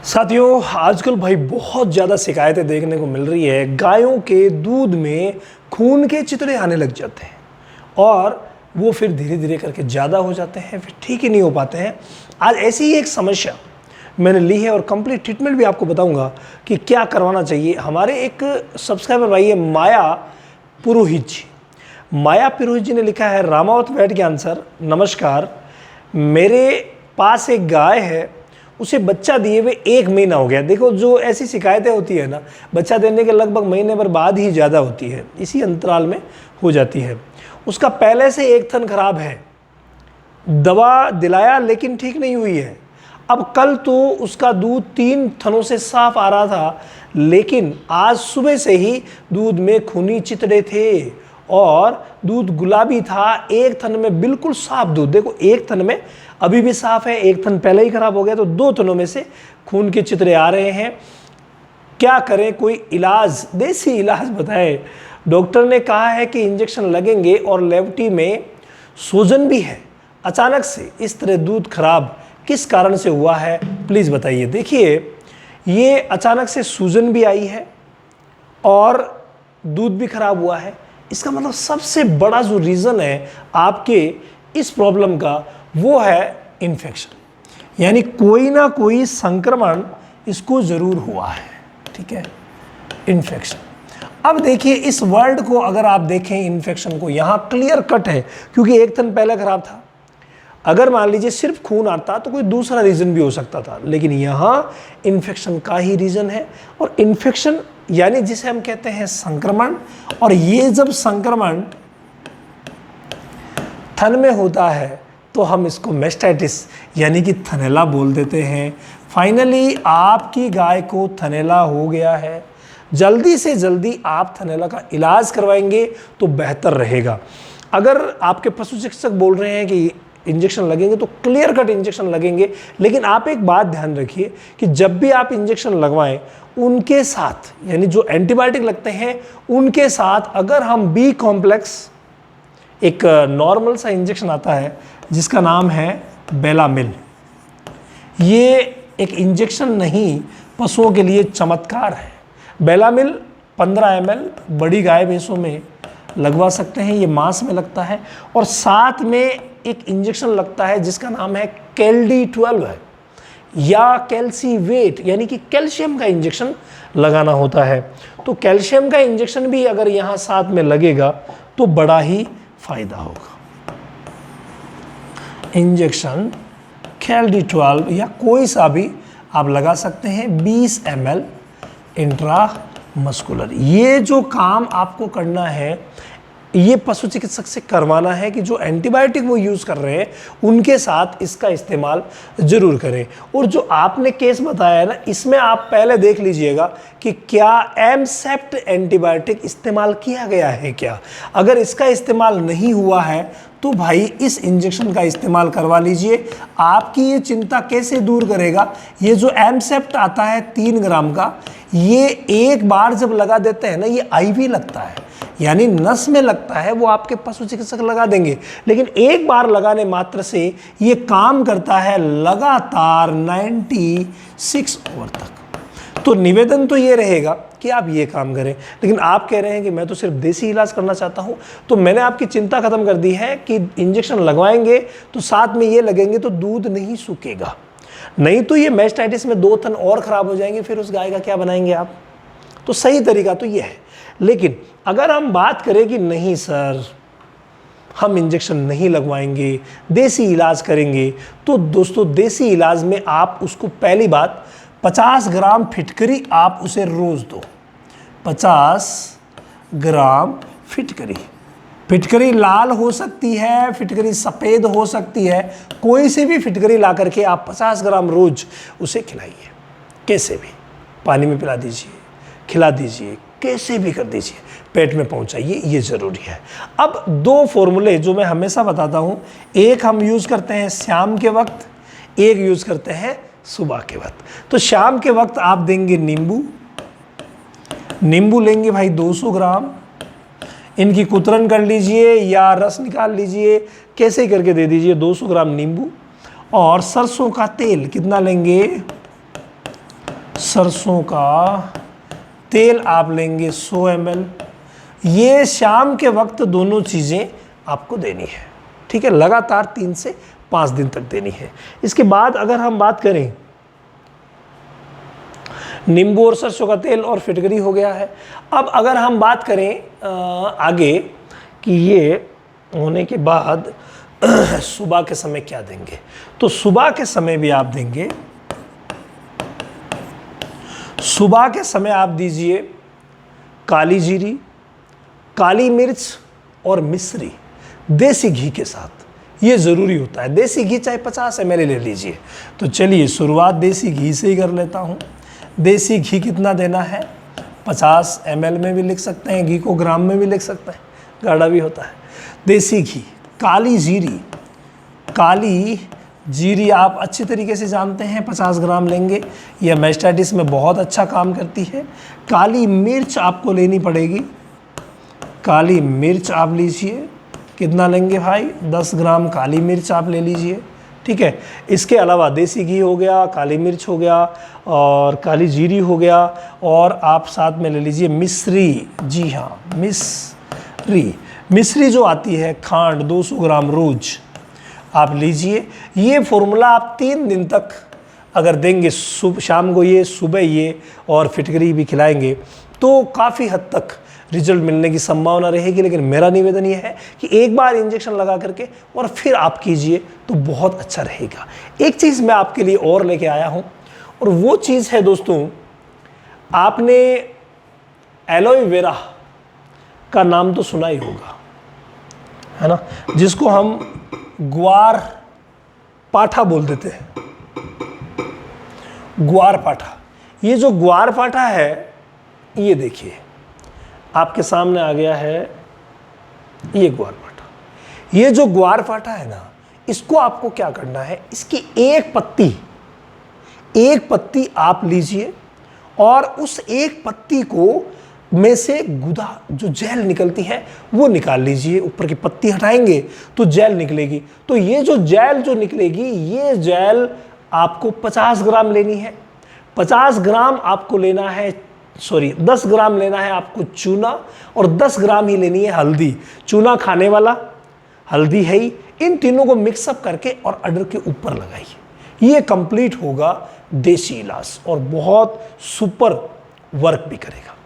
साथियों, आजकल भाई बहुत ज़्यादा शिकायतें देखने को मिल रही है। गायों के दूध में खून के चितड़े आने लग जाते हैं और वो फिर धीरे धीरे करके ज़्यादा हो जाते हैं, फिर ठीक ही नहीं हो पाते हैं। आज ऐसी ही एक समस्या मैंने ली है और कंप्लीट ट्रीटमेंट भी आपको बताऊंगा कि क्या करवाना चाहिए। हमारे एक सब्सक्राइबर भाई है माया पुरोहित जी। माया पुरोहित जी ने लिखा है, रामावत वेट ज्ञान सर नमस्कार, मेरे पास एक गाय है, उसे बच्चा दिए हुए 1 महीना हो गया। देखो, जो ऐसी शिकायतें होती है ना, बच्चा देने के लगभग महीने भर बाद ही ज़्यादा होती है, इसी अंतराल में हो जाती है। उसका पहले से एक थन खराब है, दवा दिलाया लेकिन ठीक नहीं हुई है। अब कल तो उसका दूध 3 थनों से साफ आ रहा था, लेकिन आज सुबह से ही दूध में खूनी चितड़े थे और दूध गुलाबी था। एक थन में बिल्कुल साफ दूध, देखो एक थन में अभी भी साफ है, एक थन पहले ही खराब हो गया, तो 2 थनों में से खून के चितड़े आ रहे हैं। क्या करें, कोई इलाज, देसी इलाज बताएं। डॉक्टर ने कहा है कि इंजेक्शन लगेंगे और लेवटी में सूजन भी है। अचानक से इस तरह दूध खराब किस कारण से हुआ है, प्लीज़ बताइए। देखिए, ये अचानक से सूजन भी आई है और दूध भी खराब हुआ है। इसका मतलब सबसे बड़ा जो रीज़न है आपके इस प्रॉब्लम का, वो है इन्फेक्शन, यानी कोई ना कोई संक्रमण इसको ज़रूर हुआ है। ठीक है, इन्फेक्शन। अब देखिए, इस वर्ड को अगर आप देखें, इन्फेक्शन को, यहाँ क्लियर कट है, क्योंकि एक थन पहले खराब था। अगर मान लीजिए सिर्फ खून आता तो कोई दूसरा रीज़न भी हो सकता था, लेकिन यहाँ इन्फेक्शन का ही रीज़न है। और इन्फेक्शन यानी जिसे हम कहते हैं संक्रमण, और ये जब संक्रमण थन में होता है तो हम इसको मेस्टाइटिस यानी कि थनैला बोल देते हैं। फाइनली आपकी गाय को थनैला हो गया है। जल्दी से जल्दी आप थनैला का इलाज करवाएंगे तो बेहतर रहेगा। अगर आपके पशु चिकित्सक बोल रहे हैं कि इंजेक्शन लगेंगे तो क्लियर कट इंजेक्शन लगेंगे, लेकिन आप एक बात ध्यान रखिए कि जब भी आप इंजेक्शन लगवाएं, उनके साथ यानी जो एंटीबायोटिक लगते हैं उनके साथ अगर हम बी कॉम्प्लेक्स, एक नॉर्मल सा इंजेक्शन आता है जिसका नाम है बेलामिल, ये एक इंजेक्शन नहीं, पशुओं के लिए चमत्कार है। बेलामिल 15 ml बड़ी गाय भैंसों में लगवा सकते हैं, ये मांस में लगता है। और साथ में एक इंजेक्शन लगता है जिसका नाम है कैल्डी-12 है, या कैल्सीवेट यानी कि कैल्शियम का इंजेक्शन लगाना होता है। तो कैल्शियम का इंजेक्शन भी अगर यहाँ साथ में लगेगा तो बड़ा ही फायदा होगा। इंजेक्शन कैल्डी-12 या कोई सा भी आप लगा सकते हैं, 20 ml इंट्रामस्कुलर। ये जो काम आपको करना है, ये पशु चिकित्सक से करवाना है कि जो एंटीबायोटिक वो यूज़ कर रहे हैं उनके साथ इसका इस्तेमाल ज़रूर करें। और जो आपने केस बताया है ना, इसमें आप पहले देख लीजिएगा कि क्या एमसेप्ट एंटीबायोटिक इस्तेमाल किया गया है क्या। अगर इसका इस्तेमाल नहीं हुआ है तो भाई इस इंजेक्शन का इस्तेमाल करवा लीजिए। आपकी ये चिंता कैसे दूर करेगा, ये जो एमसेप्ट आता है 3 ग्राम का, ये एक बार जब लगा देते हैं ना, ये आईवी लगता है यानी नस में लगता है, वो आपके पशु चिकित्सक लगा देंगे, लेकिन एक बार लगाने मात्र से ये काम करता है लगातार 96 आवर तक। तो निवेदन तो ये रहेगा कि आप ये काम करें, लेकिन आप कह रहे हैं कि मैं तो सिर्फ देसी इलाज करना चाहता हूं, तो मैंने आपकी चिंता खत्म कर दी है कि इंजेक्शन लगवाएंगे तो साथ में ये लगेंगे तो दूध नहीं सूखेगा, नहीं तो ये मेस्टाइटिस में 2 थन और खराब हो जाएंगे, फिर उस गाय का क्या बनाएंगे आप। तो सही तरीका तो ये है। लेकिन अगर हम बात करें कि नहीं सर, हम इंजेक्शन नहीं लगवाएंगे, देसी इलाज करेंगे, तो दोस्तों देसी इलाज में आप उसको पहली बात 50 ग्राम फिटकरी आप उसे रोज़ दो। 50 ग्राम फिटकरी, फिटकरी लाल हो सकती है, फिटकरी सफ़ेद हो सकती है, कोई से भी फिटकरी ला करके आप 50 ग्राम रोज उसे खिलाइए। कैसे भी, पानी में पिला दीजिए, खिला दीजिए, कैसे भी कर दीजिए, पेट में पहुंचाइए, ये ज़रूरी है। अब 2 फॉर्मूले जो मैं हमेशा बताता हूं, एक हम यूज़ करते हैं शाम के वक्त, एक यूज़ करते हैं सुबह के वक्त। तो शाम के वक्त आप देंगे नींबू लेंगे भाई 200 ग्राम, इनकी कुतरन कर लीजिए या रस निकाल लीजिए, कैसे करके दे दीजिए 200 ग्राम नींबू। और सरसों का तेल कितना लेंगे, सरसों का तेल आप लेंगे 100 ml। ये शाम के वक्त दोनों चीज़ें आपको देनी है, ठीक है, लगातार 3 से 5 दिन तक देनी है। इसके बाद अगर हम बात करें, नींबू और सरसों का तेल और फिटकरी हो गया है। अब अगर हम बात करें आगे कि ये होने के बाद सुबह के समय क्या देंगे, तो सुबह के समय भी आप देंगे, सुबह के समय आप दीजिए काली जीरी, काली मिर्च और मिश्री देसी घी के साथ। ये ज़रूरी होता है, देसी घी चाहे 50 ml ले लीजिए। तो चलिए शुरुआत देसी घी से ही कर लेता हूँ। देसी घी कितना देना है, 50 ml में भी लिख सकते हैं, घी को ग्राम में भी लिख सकते हैं, गाढ़ा भी होता है। देसी घी, काली जीरी, काली जीरी आप अच्छी तरीके से जानते हैं, 50 ग्राम लेंगे, यह मैस्टाइटिस में बहुत अच्छा काम करती है। काली मिर्च आपको लेनी पड़ेगी, काली मिर्च आप लीजिए, कितना लेंगे भाई, 10 ग्राम काली मिर्च आप ले लीजिए, ठीक है। इसके अलावा देसी घी हो गया, काली मिर्च हो गया और काली जीरी हो गया, और आप साथ में ले लीजिए मिश्री। जी हाँ, मिश्री, मिश्री जो आती है, खांड 200 ग्राम रोज आप लीजिए। ये फॉर्मूला आप 3 दिन तक अगर देंगे, शाम को ये, सुबह ये, और फिटकरी भी खिलाएंगे, तो काफ़ी हद तक रिजल्ट मिलने की संभावना रहेगी। लेकिन मेरा निवेदन ये है कि एक बार इंजेक्शन लगा करके और फिर आप कीजिए तो बहुत अच्छा रहेगा। एक चीज़ मैं आपके लिए और लेके आया हूँ, और वो चीज़ है दोस्तों, आपने एलोवेरा का नाम तो सुना ही होगा, है ना, जिसको हम ग्वार पाठा बोल देते हैं, ग्वार पाठा। ये जो ग्वार पाठा है, ये देखिए आपके सामने आ गया है, ये ग्वार पाठा। ये जो ग्वार पाठा है ना, इसको आपको क्या करना है, इसकी एक पत्ती आप लीजिए और उस एक पत्ती को में से गुदा जो जेल निकलती है वो निकाल लीजिए। ऊपर की पत्ती हटाएंगे तो जेल निकलेगी। तो ये जो जेल जो निकलेगी, ये जेल आपको 50 ग्राम लेनी है। 50 ग्राम आपको लेना है, 10 ग्राम लेना है आपको चूना, और 10 ग्राम ही लेनी है हल्दी। चूना खाने वाला, हल्दी है ही, इन तीनों को मिक्सअप करके और अडर के ऊपर लगाइए। ये कंप्लीट होगा देसी इलाज और बहुत सुपर वर्क भी करेगा।